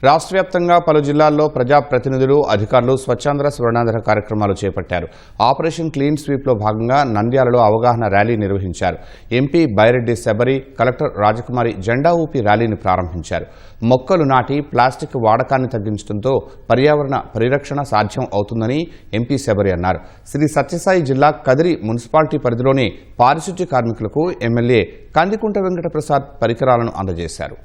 రాష్ట్ర వ్యాప్తంగా పలు జిల్లాల్లో ప్రజాప్రతినిధులు అధికారులు స్వచ్ఛాంధ్ర స్వర్ణాంధ్ర కార్యక్రమాలు చేపట్టారు. ఆపరేషన్ క్లీన్ స్వీప్ లో భాగంగా నంద్యాలలో అవగాహన ర్యాలీ నిర్వహించారు. ఎంపీ బైరెడ్డి శబరి, కలెక్టర్ రాజకుమారి జెండా ఊపి ర్యాలీని ప్రారంభించారు. మొక్కలు నాటి ప్లాస్టిక్ వాడకాన్ని తగ్గించడంతో పర్యావరణ పరిరక్షణ సాధ్యం అవుతుందని ఎంపీ శబరి అన్నారు. శ్రీ సత్యసాయి జిల్లా కదిరి మున్సిపాలిటీ పరిధిలోని పారిశుధ్య కార్మికులకు ఎమ్మెల్యే కందికుంట వెంకట ప్రసాద్ పరికరాలను అందజేశారు.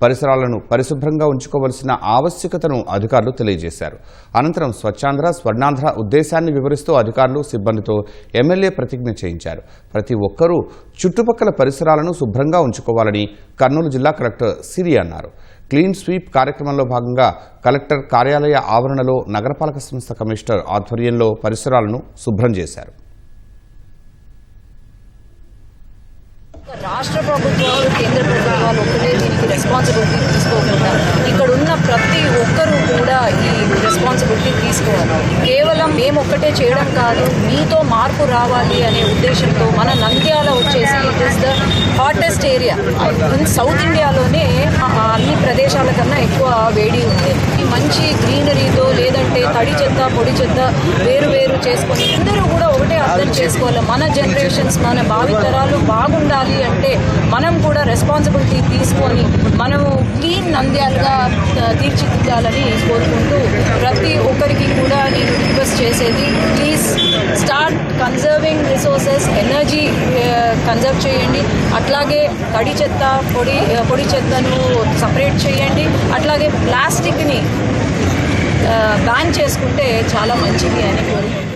పరిసరాలను పరిశుభ్రంగా ఉంచుకోవాల్సిన ఆవశ్యకతను అధికారులు తెలియజేశారు. అనంతరం స్వచ్ఛాంధ్ర స్వర్ణాంధ్ర ఉద్దేశాన్ని వివరిస్తూ అధికారులు సిబ్బందితో ఎమ్మెల్యే ప్రతిజ్ఞ చేయించారు. ప్రతి ఒక్కరూ చుట్టుపక్కల పరిసరాలను శుభ్రంగా ఉంచుకోవాలని కర్నూలు జిల్లా కలెక్టర్ సిరి అన్నారు. క్లీన్ స్వీప్ కార్యక్రమంలో భాగంగా కలెక్టర్ కార్యాలయ ఆవరణలో నగరపాలక సంస్థ కమిషనర్ ఆధ్వర్యంలో పరిసరాలను శుభ్రం చేశారు. రాష్ట్ర ప్రభుత్వాలు, కేంద్ర ప్రభుత్వాలు ఒకటే దీనికి రెస్పాన్సిబిలిటీ తీసుకోకుండా ఇక్కడ ఉన్న ప్రతి ఒక్కరూ కూడా ఈ రెస్పాన్సిబిలిటీ తీసుకోవాలి. కేవలం మేము ఒక్కటే చేయడం కాదు, మీతో మార్పు రావాలి అనే ఉద్దేశంతో మన నంద్యాల వచ్చేసి it is the hottest area south ఇండియాలోనే. అన్ని ప్రదేశాల కన్నా ఎక్కువ వేడి ఉంది. మంచి గ్రీనరీతో లేదంటే తడి చెత్త పొడి చెత్త వేరు చేసుకొని అందరూ కూడా ఒకటే అర్థం చేసుకోవాలి. మన జనరేషన్స్, మన భావితరాలు బాగుండాలి అంటే మనం కూడా రెస్పాన్సిబిలిటీ తీసుకొని మనము క్లీన్ నంద్యాలుగా తీర్చిదిద్దాలని కోరుకుంటూ ప్రతి ఒక్కరికి కూడా నేను రిక్వెస్ట్ చేసేది, please start conserving resources. Energy conserve చేయండి. అట్లాగే తడి చెత్త పొడి చెత్తను సపరేట్ చేయండి. అట్లాగే ప్లాస్టిక్ని బ్యాన్ చేసుకుంటే చాలా మంచిది అని కోరుకుంటున్నాను.